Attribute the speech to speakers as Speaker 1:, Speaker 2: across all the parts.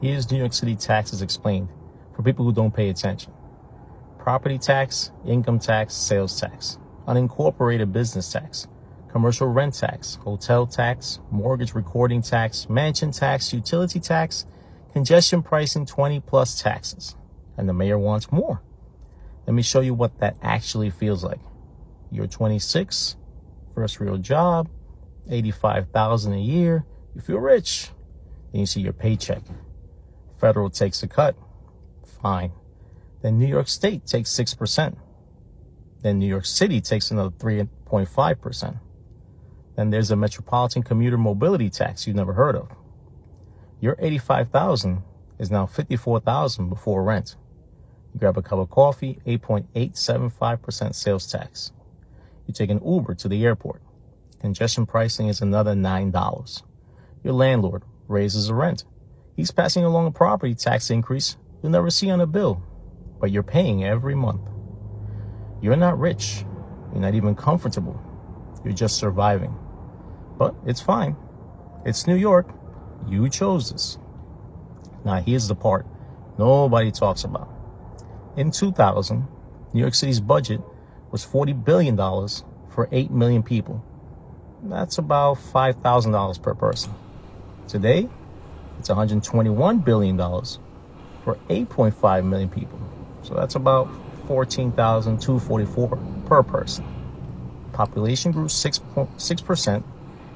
Speaker 1: Here's New York City taxes explained for people who don't pay attention. Property tax, income tax, sales tax, unincorporated business tax, commercial rent tax, hotel tax, mortgage recording tax, mansion tax, utility tax, congestion pricing, 20 plus taxes. And the mayor wants more. Let me show you what that actually feels like. You're 26, first real job, $85,000 a year. You feel rich. Then you see your paycheck. Federal takes a cut. Fine. Then New York State takes 6%. Then New York City takes another 3.5%. Then there's a metropolitan commuter mobility tax you've never heard of. Your $85,000 is now $54,000 before rent. You grab a cup of coffee, 8.875% sales tax. You take an Uber to the airport. Congestion pricing is another $9. Your landlord raises the rent. He's passing along a property tax increase you'll never see on a bill, but you're paying every month. You're not rich. You're not even comfortable. You're just surviving. But it's fine. It's New York. You chose this. Now here's the part nobody talks about. In 2000, New York City's budget was $40 billion for 8 million people. That's about $5,000 per person. Today, it's $121 billion for 8.5 million people. So that's about $14,244 per person. Population grew 6%.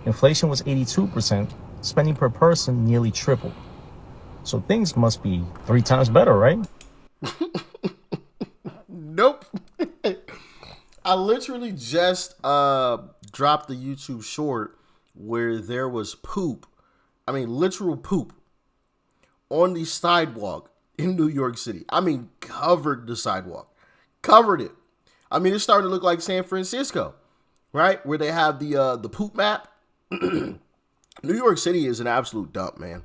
Speaker 1: Inflation was 82%. Spending per person nearly tripled. So things must be 3 times better, right?
Speaker 2: Nope. I literally just dropped the YouTube short where there was poop. I mean, literal poop on the sidewalk in New York City. I mean, covered the sidewalk. Covered it. I mean, it's starting to look like San Francisco, right? Where they have the poop map. New York City is an absolute dump, man.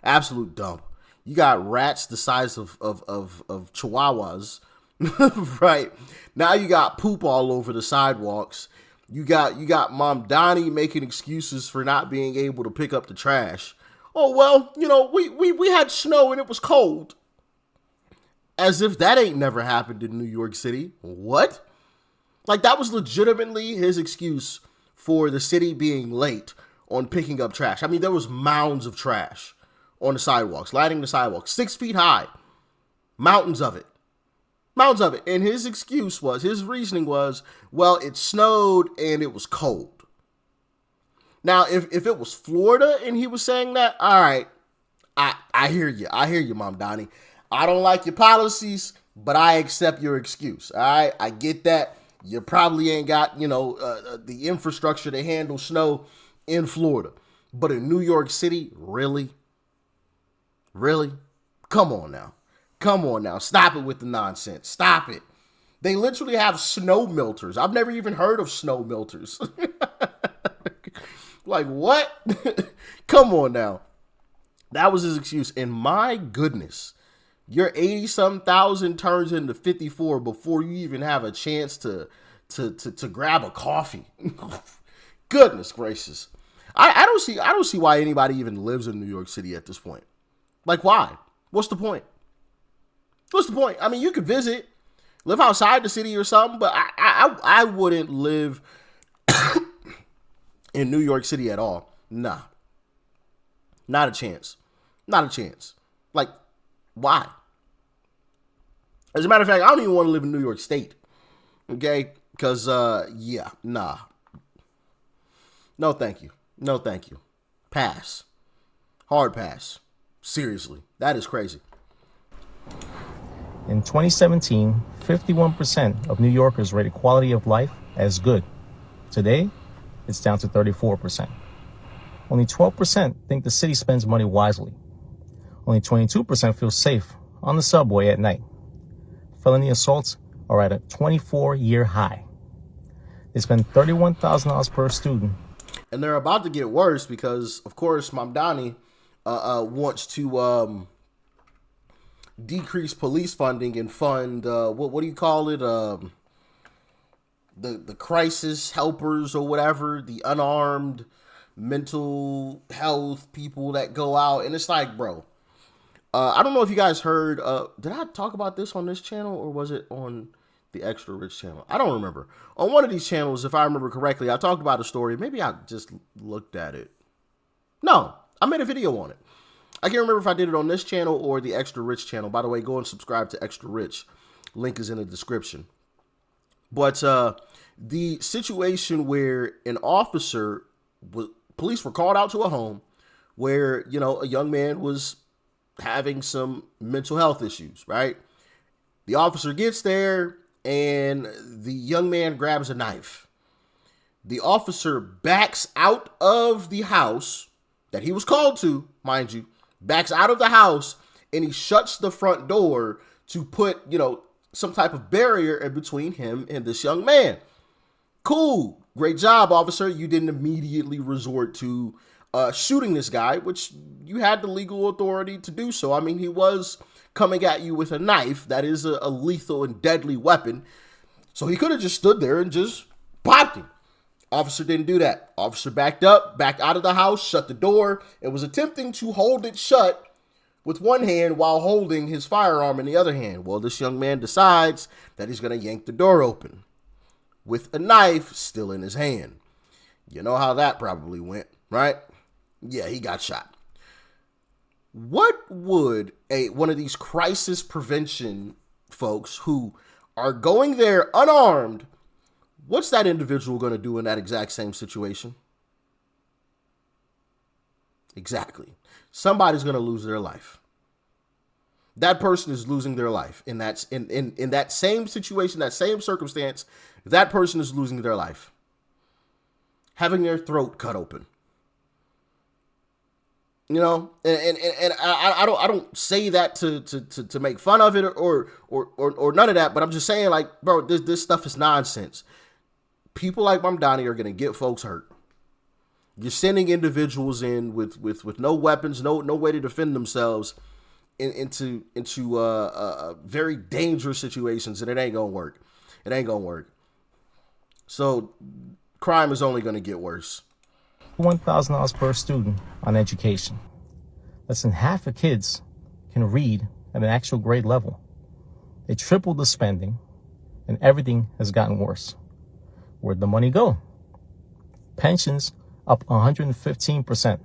Speaker 2: Absolute dump. You got rats the size of chihuahuas, right? Now you got poop all over the sidewalks. You got Mom Donnie making excuses for not being able to pick up the trash. Oh, well, you know, we had snow and it was cold. As if that ain't never happened in New York City. What? Like, that was legitimately his excuse for the city being late on picking up trash. I mean, there was mounds of trash on the sidewalks, lining the sidewalks, 6 feet high, mountains of it. And his reasoning was, well, it snowed and it was cold. Now, if it was Florida and he was saying that, all right, I hear you. I hear you, Mom Donnie. I don't like your policies, but I accept your excuse. All right, I get that. You probably ain't got, the infrastructure to handle snow in Florida. But in New York City, really? Really? Come on now. Stop it with the nonsense. Stop it. They literally have snow melters. I've never even heard of snow melters. Like, what? Come on now. That was his excuse. And my goodness, your 80-some thousand turns into 54 before you even have a chance to grab a coffee. Goodness gracious. I don't see why anybody even lives in New York City at this point. Like, why? What's the point? I mean, you could live outside the city or something, but I wouldn't live in New York City at all. Nah. Not a chance. Like, why? As a matter of fact, I don't even want to live in New York State. Okay? Because, nah. No, thank you. Pass. Hard pass. Seriously. That is crazy.
Speaker 1: In 2017, 51% of New Yorkers rated quality of life as good. Today, it's down to 34%. Only 12% think the city spends money wisely. Only 22% feel safe on the subway at night. Felony assaults are at a 24-year high. They spend $31,000 per student.
Speaker 2: And they're about to get worse because, of course, Mom Donnie wants to decrease police funding and fund what do you call it? The crisis helpers or whatever, the unarmed mental health people that go out. And it's like, bro, I don't know if you guys heard. Did I talk about this on this channel or was it on the Extra Rich channel? I don't remember. On one of these channels, if I remember correctly, I talked about a story. Maybe I just looked at it. No, I made a video on it. I can't remember if I did it on this channel or the Extra Rich channel. By the way, go and subscribe to Extra Rich. Link is in the description. But the situation where an officer, police were called out to a home where, a young man was having some mental health issues, right? The officer gets there and the young man grabs a knife. The officer backs out of the house that he was called to, mind you, backs out of the house and he shuts the front door to put, some type of barrier in between him and this young man. Cool. Great job, officer. You didn't immediately resort to shooting this guy, which you had the legal authority to do so. I mean, he was coming at you with a knife. That is a lethal and deadly weapon. So he could have just stood there and just popped him. Officer didn't do that. Officer backed up, backed out of the house, shut the door, and was attempting to hold it shut with one hand while holding his firearm in the other hand. Well, this young man decides that he's going to yank the door open with a knife still in his hand. You know how that probably went, right? Yeah, he got shot. What would one of these crisis prevention folks who are going there unarmed, what's that individual going to do in that exact same situation? Exactly. Somebody's going to lose their life. That person is losing their life. In that same situation, that same circumstance, that person is losing their life. Having their throat cut open. And I don't say that to make fun of it or none of that, but I'm just saying, like, bro, this stuff is nonsense. People like Mamdani are gonna get folks hurt. You're sending individuals in with no weapons, no way to defend themselves into very dangerous situations, and it ain't gonna work. It ain't gonna work. So crime is only gonna get worse.
Speaker 1: $1,000 per student on education. Less than half of kids can read at an actual grade level. They tripled the spending, and everything has gotten worse. Where'd the money go? Pensions up 115%.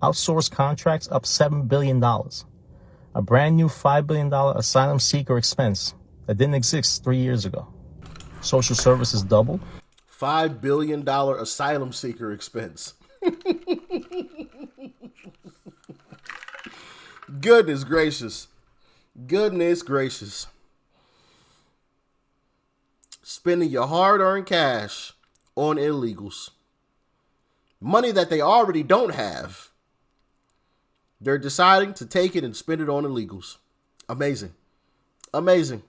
Speaker 1: Outsourced contracts up $7 billion. A brand new $5 billion asylum seeker expense that didn't exist 3 years ago. Social services doubled.
Speaker 2: $5 billion asylum seeker expense. Goodness gracious. Goodness gracious. Spending your hard-earned cash on illegals. Money that they already don't have. They're deciding to take it and spend it on illegals. Amazing. Amazing.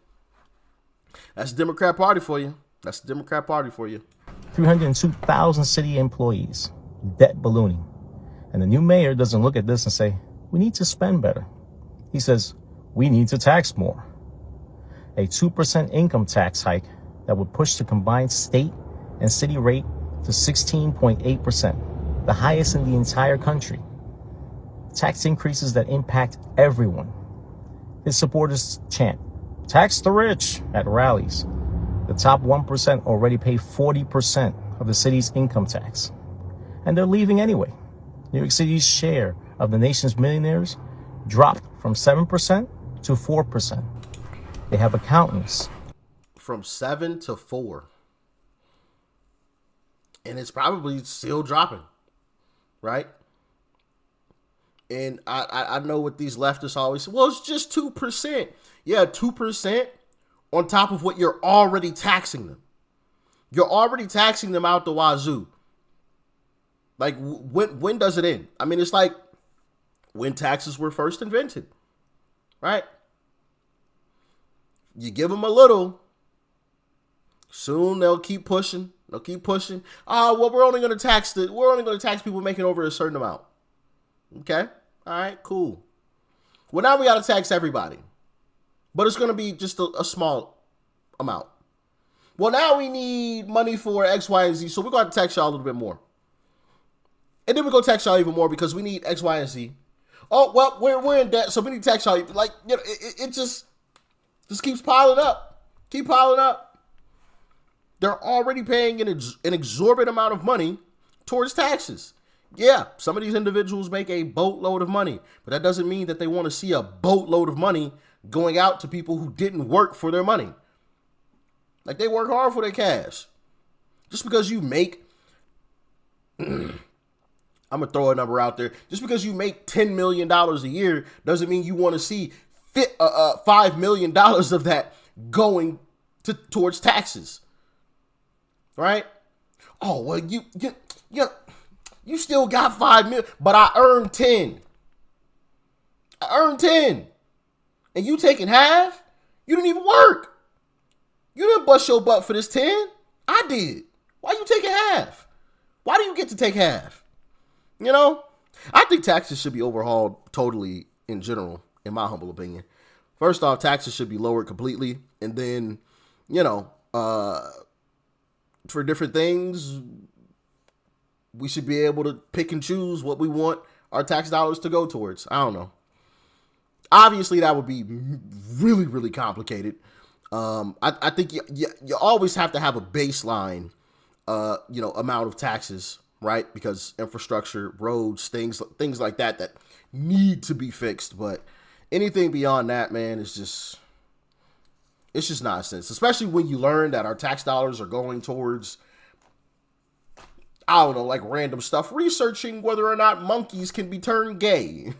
Speaker 2: That's the Democrat Party for you. That's the Democrat Party for you.
Speaker 1: 302,000 city employees. Debt ballooning. And the new mayor doesn't look at this and say, we need to spend better. He says, we need to tax more. A 2% income tax hike that would push the combined state and city rate to 16.8%, the highest in the entire country. Tax increases that impact everyone. His supporters chant, tax the rich at rallies. The top 1% already pay 40% of the city's income tax. And they're leaving anyway. New York City's share of the nation's millionaires dropped from 7% to 4%. They have accountants.
Speaker 2: From 7 to 4. And it's probably still dropping, right? And I know what these leftists always say, well, it's just 2%. Yeah, 2% on top of what you're already taxing them. You're already taxing them out the wazoo. Like, when does it end? I mean, it's like when taxes were first invented, right? You give them a little, soon they'll keep pushing. They'll keep pushing. Well, we're only going to tax people making over a certain amount. Okay. All right, cool. Well, now we got to tax everybody, but it's going to be just a small amount. Well, now we need money for X, Y, and Z, so we're going to tax y'all a little bit more. And then we're going to tax y'all even more because we need X, Y, and Z. Oh, well, we're in debt, so we need to tax y'all. Like, you know, it just keeps piling up. Keep piling up. They're already paying an exorbitant amount of money towards taxes. Yeah, some of these individuals make a boatload of money, but that doesn't mean that they want to see a boatload of money going out to people who didn't work for their money. Like, they work hard for their cash. Just because you make, I'm going to throw a number out there. Just because you make $10 million a year doesn't mean you want to see $5 million of that going towards taxes. Right? Oh, well, you still got 5 million, but I earned 10. I earned 10. And you taking half? You didn't even work. You didn't bust your butt for this 10. I did. Why you taking half? Why do you get to take half? You know, I think taxes should be overhauled totally in general, in my humble opinion. First off, taxes should be lowered completely. And then, you know, for different things, we should be able to pick and choose what we want our tax dollars to go towards. I don't know. Obviously, that would be really, really complicated. I think you always have to have a baseline, amount of taxes, right? Because infrastructure, roads, things like that need to be fixed. But anything beyond that, man, it's just nonsense. Especially when you learn that our tax dollars are going towards, I don't know, like random stuff, researching whether or not monkeys can be turned gay,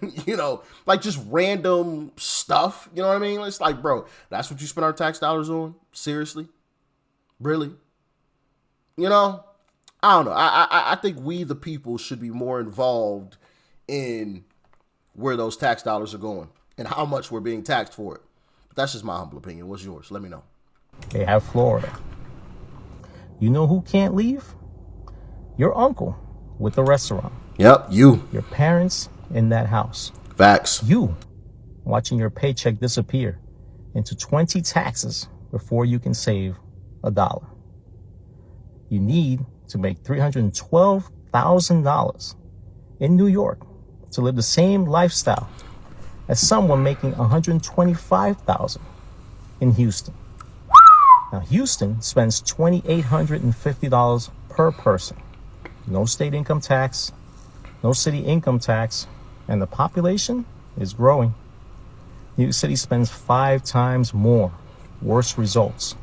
Speaker 2: like just random stuff. You know what I mean? It's like, bro, that's what you spend our tax dollars on? Seriously? Really? I don't know. I think we, the people, should be more involved in where those tax dollars are going and how much we're being taxed for it. But that's just my humble opinion. What's yours? Let me know.
Speaker 1: They have Florida. You know who can't leave? Your uncle with the restaurant.
Speaker 2: Yep, you.
Speaker 1: Your parents in that house.
Speaker 2: Facts.
Speaker 1: You watching your paycheck disappear into 20 taxes before you can save $1. You need to make $312,000 in New York to live the same lifestyle as someone making $125,000 in Houston. Now, Houston spends $2,850 per person. No state income tax, no city income tax, and the population is growing. New York City spends 5 times more. Worse results.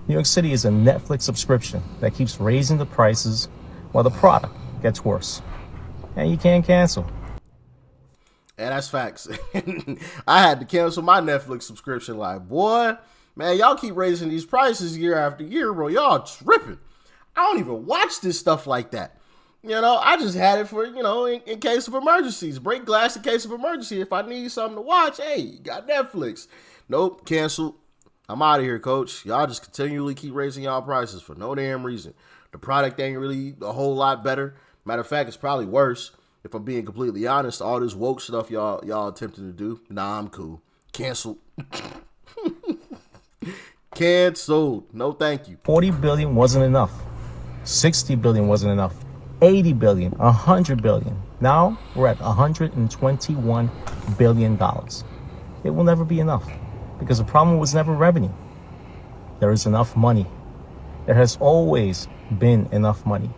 Speaker 1: New York City is a Netflix subscription that keeps raising the prices while the product gets worse. And you can't cancel.
Speaker 2: And that's facts. I had to cancel my Netflix subscription. Like, boy, man, y'all keep raising these prices year after year, bro. Y'all tripping. I don't even watch this stuff like that. I just had it for, in case of emergencies. Break glass in case of emergency. If I need something to watch, hey, got Netflix. Nope, canceled. I'm out of here, coach. Y'all just continually keep raising y'all prices for no damn reason. The product ain't really a whole lot better. Matter of fact, it's probably worse. If I'm being completely honest, all this woke stuff y'all attempting to do, nah, I'm cool. Canceled. Canceled. No, thank you.
Speaker 1: 40 billion wasn't enough. 60 billion wasn't enough. 80 billion, 100 billion. Now we're at $121 billion. It will never be enough because the problem was never revenue. There is enough money. There has always been enough money.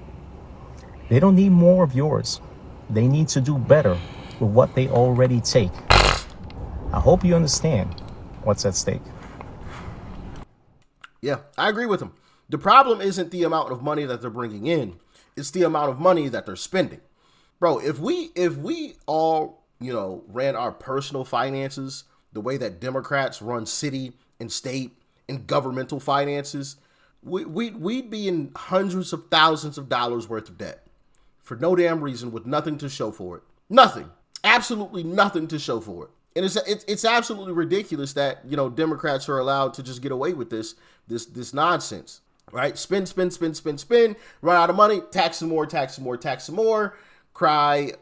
Speaker 1: They don't need more of yours. They need to do better with what they already take. I hope you understand what's at stake.
Speaker 2: Yeah, I agree with him. The problem isn't the amount of money that they're bringing in. It's the amount of money that they're spending. Bro, if we all, ran our personal finances the way that Democrats run city and state and governmental finances, we'd be in hundreds of thousands of dollars worth of debt for no damn reason with nothing to show for it. Nothing. Absolutely nothing to show for it. And it's absolutely ridiculous that, Democrats are allowed to just get away with this nonsense. Right? Spend, run out of money, tax some more. Cry,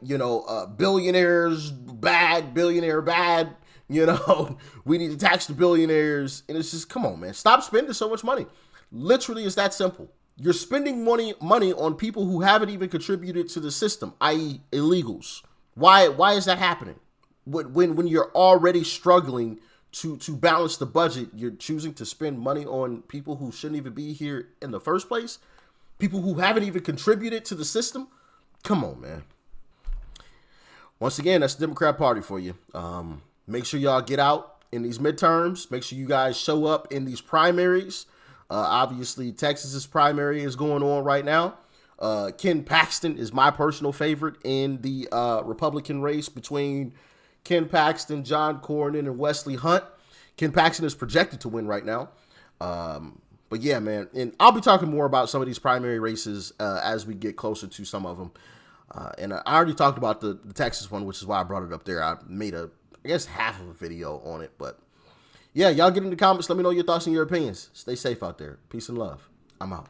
Speaker 2: billionaires bad, billionaire bad. We need to tax the billionaires. And it's just, come on, man, stop spending so much money. Literally, it's that simple. You're spending money on people who haven't even contributed to the system, i.e. illegals. Why is that happening? when you're already struggling to balance the budget, you're choosing to spend money on people who shouldn't even be here in the first place, people who haven't even contributed to the system. Come on, man. Once again, that's the Democrat Party for you. Make sure y'all get out in these midterms. Make sure you guys show up in these primaries. Obviously, Texas's primary is going on right now. Ken Paxton is my personal favorite in the Republican race between Ken Paxton, John Cornyn, and Wesley Hunt. Ken Paxton is projected to win right now. But yeah, man, and I'll be talking more about some of these primary races as we get closer to some of them. And I already talked about the Texas one, which is why I brought it up there. I made I guess half of a video on it. But yeah, y'all get in the comments. Let me know your thoughts and your opinions. Stay safe out there. Peace and love. I'm out.